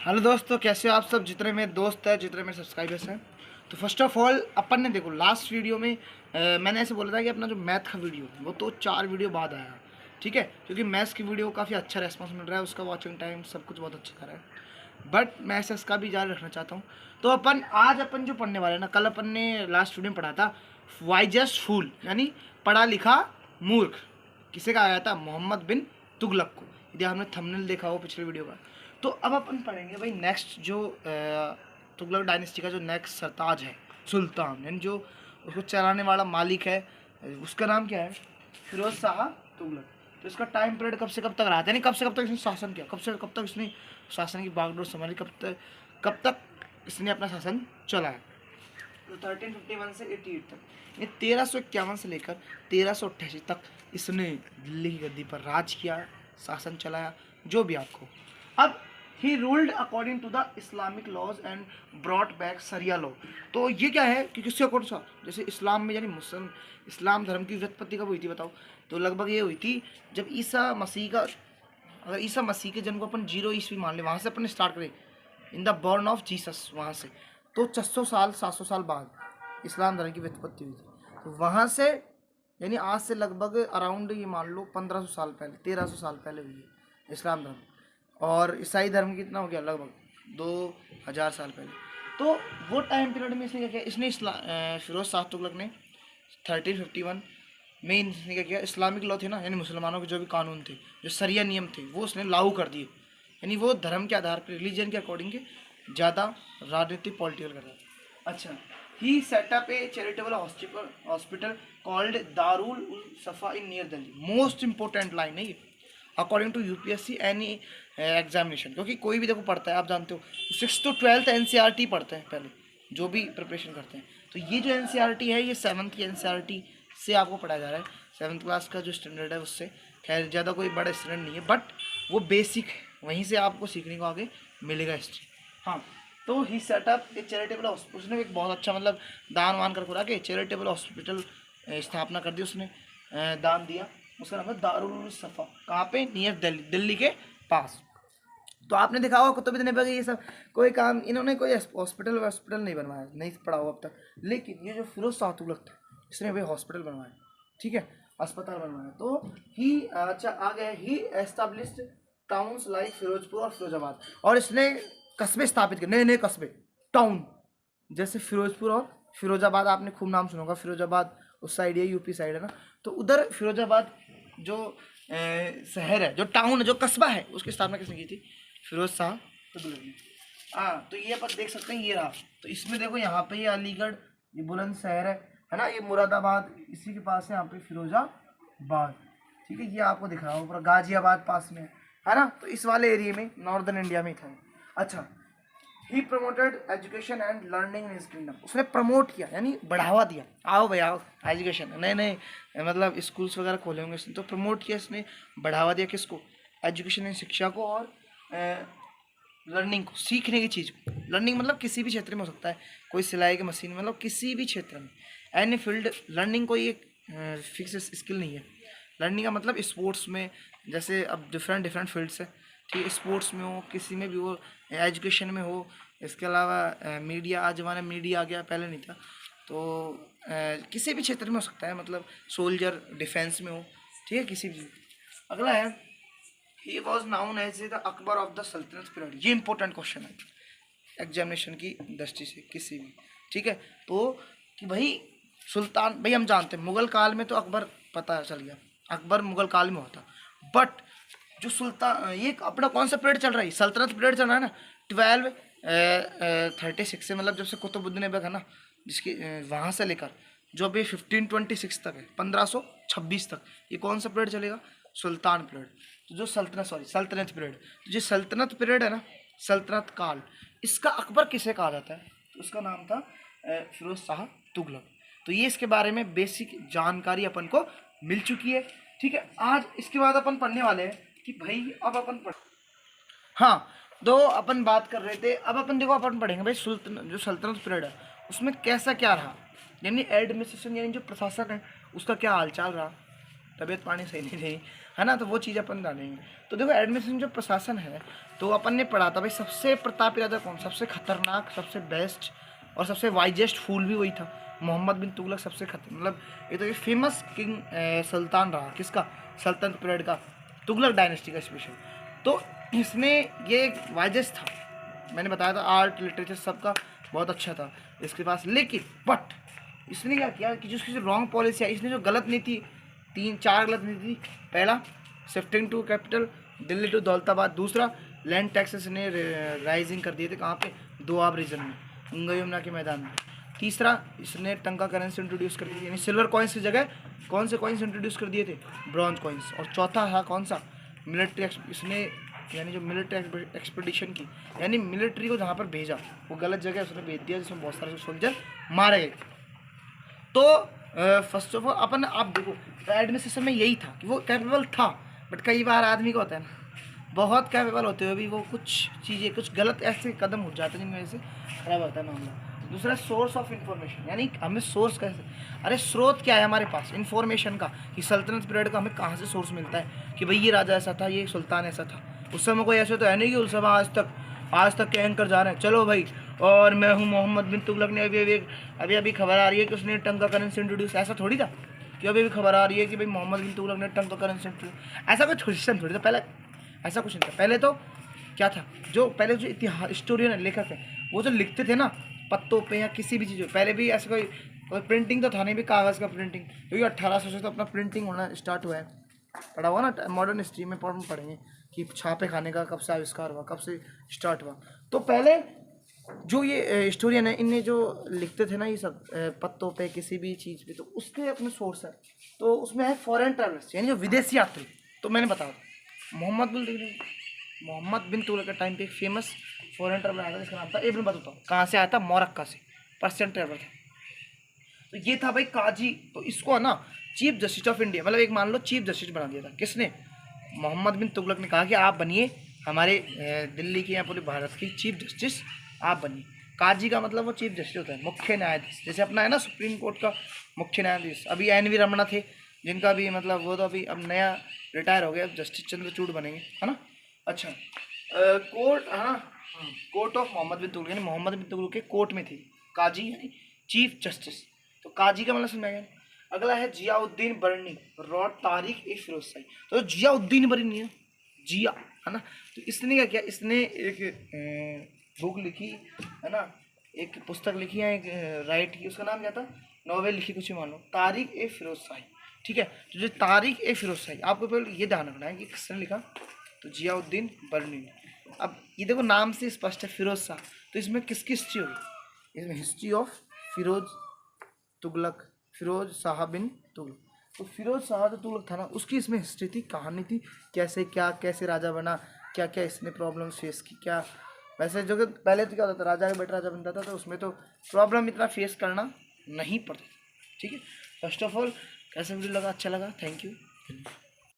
Hello दोस्तों, कैसे हो आप सब? जितने मेरे दोस्त हैं, जितने मेरे सब्सक्राइबर्स हैं, तो फर्स्ट ऑफ ऑल अपन ने देखो लास्ट वीडियो में मैंने ऐसे बोला था कि अपना जो मैथ का वीडियो वो तो 4 वीडियो बाद आया, ठीक है, क्योंकि मैथ्स की वीडियो को काफ़ी अच्छा रेस्पॉन्स मिल रहा है, उसका वॉचिंग टाइम सब कुछ बहुत अच्छा कर रहा है। बट मैं एस का भी जारी रखना चाहता हूँ। तो आज अपन जो पढ़ने वाले हैं ना, कल अपन ने लास्ट वीडियो में पढ़ा था वाई जस्ट फूल, यानी पढ़ा लिखा मूर्ख। किसे कहा गया था? मोहम्मद बिन तुगलक को। यदि आपने थंबनेल देखा हो पिछले वीडियो का। तो अब अपन पढ़ेंगे भाई नेक्स्ट जो तुगलक डायनेस्टी का जो नेक्स्ट सरताज है, सुल्तान, यानी जो उसको चलाने वाला मालिक है, उसका नाम क्या है? फिरोज शाह तुगलक। तो इसका टाइम पीरियड कब से कब तक रहा था, यानी कब से कब तक इसने शासन किया, कब से कब तक इसने शासन की बागडोर संभाली, कब तक इसने अपना शासन चलाया। तो 1351 से 88 तक, ये 1351 से लेकर 1388 तक इसने दिल्ली की गद्दी पर राज किया, शासन चलाया, जो भी आपको। अब he ruled according to the Islamic laws and brought back Sharia law. तो ये क्या है कि किसके अकॉर्डिंग सा, जैसे इस्लाम में, यानी मुस्लिम इस्लाम धर्म की व्युत्पत्ति कब हुई थी बताओ? तो लगभग ये हुई थी जब ईसा मसीह का, अगर ईसा मसीह के जन्म को अपन 0 ईस्वी मान ले, वहाँ से अपन स्टार्ट करें, in the born of Jesus, वहाँ से तो 600 साल 700 साल बाद इस्लाम धर्म की व्युत्पत्ति हुई थी। तो वहाँ से यानी आज से लगभग अराउंड ये मान लो 1500 साल पहले, 1300 साल पहले हुई है इस्लाम धर्म। और ईसाई धर्म कितना हो गया? लगभग 2000 साल पहले। तो वो टाइम पीरियड में इसने क्या किया? इसने फिरोज शाह तुगलक ने 1351 में इसने क्या किया? इस्लामिक लॉ थे ना, यानी मुसलमानों के जो भी कानून थे, जो शरिया नियम थे, वो उसने लागू कर दिए। यानी वो धर्म के आधार पर, रिलीजन के अकॉर्डिंग के ज़्यादा राजनीतिक पॉलिटिकल कर रहा था। अच्छा, he setup a charitable hospital called Darul ul Shafa in near Delhi. Most important line है ये according to UPSC any examination, क्योंकि कोई भी देखो पढ़ता है, आप जानते हो 6 to 12 एनसीईआरटी पढ़ते हैं पहले, जो भी प्रिपरेशन करते हैं। तो ये जो एनसीईआरटी है, ये 7th की एनसीईआरटी से आपको पढ़ाया जा रहा है। 7th क्लास का जो स्टैंडर्ड है उससे, खैर ज़्यादा कोई बड़ा स्टैंडर्ड नहीं है, बट वो बेसिक है, वहीं से आपको सीखने को आगे मिलेगा हिस्ट्री। हाँ, तो ही सेटअप ए चैरिटेबल हॉस्पिटल, उसने एक बहुत अच्छा मतलब दान वान कर खुरा के चैरिटेबल हॉस्पिटल स्थापना कर दी उसने, दान दिया। उसका नाम है दारुल सफ़ा। कहाँ पे? नियर दिल्ली, दिल्ली के पास। तो आपने देखा होगा कुतुबुद्दीन ये सब कोई काम, इन्होंने कोई हॉस्पिटल नहीं बनवाया, नहीं पढ़ा हुआ अब तक, लेकिन ये जो फिरोज शाह तुगलक था, इसने भाई हॉस्पिटल बनवाया, ठीक है, अस्पताल बनवाया। तो ही अच्छा आ गया, ही एस्टाब्लिश्ड टाउन्स लाइक फिरोजपुर और फिरोजाबाद, और इसने कस्बे स्थापित किए, नए नए कस्बे, टाउन, जैसे फिरोजपुर और फिरोजाबाद, आपने खूब नाम सुना होगा। फिरोजाबाद उस साइड है, यूपी साइड है ना, तो उधर फिरोजाबाद जो शहर है, जो टाउन है, जो कस्बा है, उसकी स्थापना किसने की थी? फिरोज शाह तुगलक ने। हाँ, तो ये अपन देख सकते हैं, ये रहा। तो इसमें देखो यहाँ पे ये अलीगढ़, ये बुलंद शहर है ना, ये मुरादाबाद इसी के पास है, यहाँ पे फिरोजाबाद, ठीक है, ये आपको दिख रहा होगा, गाजियाबाद पास में है ना। तो इस वाले एरिया में, नॉर्दर्न इंडिया में था। अच्छा, he promoted education and learning in his kingdom, उसने प्रमोट किया यानी बढ़ावा दिया, आओ भाई आओ, एजुकेशन, नए नए मतलब स्कूल्स वगैरह खोले होंगे इसने, तो प्रमोट किया इसने, बढ़ावा दिया किसको? एजुकेशन यानी शिक्षा को, और लर्निंग को, सीखने की चीज़ को। लर्निंग मतलब किसी भी क्षेत्र में हो सकता है, कोई सिलाई की मशीन, मतलब किसी भी क्षेत्र में, एनी फील्ड। लर्निंग कोई एक फिक्स स्किल नहीं है। लर्निंग का मतलब स्पोर्ट्स में, जैसे अब डिफरेंट फील्ड्स है, ठीक है, स्पोर्ट्स में हो, किसी में भी हो, एजुकेशन में हो, इसके अलावा मीडिया, आज ज़माने में मीडिया आ गया, पहले नहीं था, तो किसी भी क्षेत्र में हो सकता है, मतलब सोल्जर, डिफेंस में हो, ठीक है, किसी भी। अगला है, he was known as the Akbar of the Sultanate period. ये इंपॉर्टेंट क्वेश्चन है एग्जामिनेशन की दृष्टि से, किसी भी, ठीक है। तो कि भाई सुल्तान, भाई हम जानते हैं मुगल काल में तो अकबर पता चल गया, अकबर मुगल काल में होता, बट जो सुल्तान, ये अपना कौन सा पीरियड चल रहा है? सल्तनत पीरियड चल रहा है ना, 1236 से, मतलब जब से कुतुबुद्दीन ऐबक है ना, जिसकी वहाँ से लेकर जो अभी 1526 तक है, 1526 तक, ये कौन सा पीरियड चलेगा? सुल्तान पीरियड। तो जो सल्तनत पीरियड, तो जो सल्तनत पीरियड है ना, सल्तनत काल, इसका अकबर किसे कहा जाता है? तो उसका नाम था फिरोज शाह तुगलक। तो ये इसके बारे में बेसिक जानकारी अपन को मिल चुकी है, ठीक है। आज इसके बाद अपन पढ़ने वाले हैं कि भाई अब अपन पढ़, हाँ, तो अपन बात कर रहे थे, अब अपन देखो अपन पढ़ेंगे भाई जो सल्तनत पीरियड है उसमें कैसा क्या रहा, यानी एडमिनिस्ट्रेशन, यानी जो प्रशासन है उसका क्या हालचाल रहा, तबीयत पानी सही नहीं रही, है ना, तो वो चीज़ अपन डालेंगे। तो देखो एडमिनिस्ट्रेशन जो प्रशासन है, तो अपन ने पढ़ा था भाई सबसे प्रतापी राजा कौन, सबसे खतरनाक, सबसे बेस्ट और सबसे वाइजेस्ट फूल भी वही था, मोहम्मद बिन तुगलक। सबसे मतलब ये तो ये फेमस किंग सुल्तान रहा, किसका, सल्तनत पीरियड का, तुगलक डायनेस्टी का स्पेशल। तो इसमें ये वाइजेस्ट था, मैंने बताया था आर्ट लिटरेचर सबका बहुत अच्छा था इसके पास। लेकिन बट इसने क्या किया कि जो इसकी जो रॉन्ग पॉलिसी है, इसने जो गलत नीति, 3-4 गलत नीति। पहला, shifting to capital Delhi to Daulatabad. दूसरा, लैंड टैक्सेस ने राइजिंग कर दिए थे, कहाँ पे, दोआब रीजन में, गंगा यमुना के मैदान में। तीसरा, इसने टंका करेंसी इंट्रोड्यूस कर दी थी, यानी सिल्वर कॉइन्स की जगह कौन से कॉइन्स इंट्रोड्यूस कर दिए थे, ब्रॉन्ज कॉइन्स। और चौथा था कौन सा, मिलिट्री, इसने यानी जो मिलिट्री एक्सपेडिशन की, यानी मिलिट्री को जहाँ पर भेजा वो गलत जगह उसने भेज दिया, जिसमें बहुत सारे सोल्जर मारे गए। तो फर्स्ट ऑफ ऑल अपन आप देखो एडमिनिस्ट्रेशन में यही था कि वो कैपेबल था, बट कई बार आदमी को होता है ना, बहुत कैपेबल होते हुए भी वो कुछ चीज़ें, कुछ गलत ऐसे कदम उठ जाते हैं जिनकी वजह से खराब होता है मामला। दूसरा, सोर्स ऑफ इन्फॉर्मेशन, यानी हमें सोर्स कैसे, अरे स्रोत क्या है हमारे पास इन्फॉर्मेशन का, कि सल्तनत पीरियड का हमें कहाँ से सोर्स मिलता है कि भाई ये राजा ऐसा था, ये सुल्तान ऐसा था। उस समय कोई ऐसे तो है नहीं कि उस समय आज तक के एंकर जा रहे हैं, चलो भाई और मैं हूँ मोहम्मद बिन तुगलक ने अभी खबर आ रही है कि उसने टंका करेंसी इंट्रोड्यूस, ऐसा थोड़ी था कि अभी खबर आ रही है कि भाई मोहम्मद बिन तुगलक ने टंका करेंसी इंट्रोड्यूस, ऐसा कोई सिस्टम थोड़ी था पहले, ऐसा कुछ नहीं था। पहले तो क्या था, जो पहले जो इतिहास हिस्टोरियन है, लेखक है, वो जो लिखते थे ना पत्तों पे या किसी भी चीज़ पे, पहले भी ऐसा कोई प्रिंटिंग तो था नहीं भी, कागज़ का प्रिंटिंग, क्योंकि 1800 से तो अपना प्रिंटिंग होना स्टार्ट हुआ है। पढ़ा हुआ ना मॉडर्न हिस्ट्री में, पढ़ेंगे कि छापे खाने का कब से आविष्कार हुआ, कब से स्टार्ट हुआ। तो पहले जो ये हिस्टोरियन है, इनने जो लिखते थे ना ये सब पत्तों पे किसी भी चीज़ पे, तो उसके अपने सोर्स है। तो उसमें है फॉरेन ट्रैवलर्स, यानी जो विदेशी यात्री। तो मैंने बताया मोहम्मद बिन तुगलक के टाइम पे एक फेमस फॉरेन ट्रैवलर आया था जिसका नाम था इब्न बतूता। कहाँ से आया था, मोरक्का से, पर्शियन ट्रैवलर था। तो ये था भाई काजी। तो इसको ना चीफ जस्टिस ऑफ इंडिया, मतलब एक मान लो चीफ जस्टिस बना दिया था, किसने, मोहम्मद बिन तुगलक ने कहा कि आप बनिए हमारे दिल्ली की या पूरे भारत की चीफ जस्टिस आप बनिए। काजी का मतलब वो चीफ जस्टिस होता है, मुख्य न्यायाधीश, जैसे अपना है ना सुप्रीम कोर्ट का मुख्य न्यायाधीश। अभी एन.वी. रमणा थे जिनका भी मतलब वो तो अभी अब नया रिटायर हो गया, अब जस्टिस चंद्रचूड़ बनेंगे, है ना। अच्छा, कोर्ट है ना, कोर्ट ऑफ मोहम्मद बिन तुगलक, यानी मोहम्मद बिन तुगलक के कोर्ट में थी काजी, यानी चीफ जस्टिस। तो काजी का मतलब समझ गया। अगला है जियाउद्दीन बर्नी, रॉड तारिक ए फिरोज शाही। तो जियाउद्दीन बर्नी है, जिया, है ना। तो इसने क्या किया, इसने एक बुक लिखी, है ना, एक पुस्तक लिखी है, एक राइट की, उसका नाम क्या था, नॉवेल लिखी कुछ मान लो, तारिक ए फिरोज शाही। ठीक है, तो जो तारिक ए फिरोज शाही, आपको पहले ये ध्यान रखना है कि किसने लिखा, तो जियाउद्दीन बर्नी ने। अब ये देखो नाम से स्पष्ट है फिरोज शाह, तो इसमें किसकी हिस्ट्री होगी, इसमें हिस्ट्री ऑफ फिरोज तुगलक, फिरोज शाह बिन तुगलक। तो फिरोज शाह जो तुगलक था ना, उसकी इसमें हिस्ट्री थी, कहानी थी, कैसे राजा बना, क्या क्या इसने प्रॉब्लम फेस की, क्या वैसे जो कि पहले तो क्या होता था, राजा का बेटा राजा बनता था, तो उसमें तो प्रॉब्लम इतना फेस करना नहीं पड़ता। ठीक है, फर्स्ट ऑफ ऑल कैसा वीडियो लगा, अच्छा लगा, थैंक यू।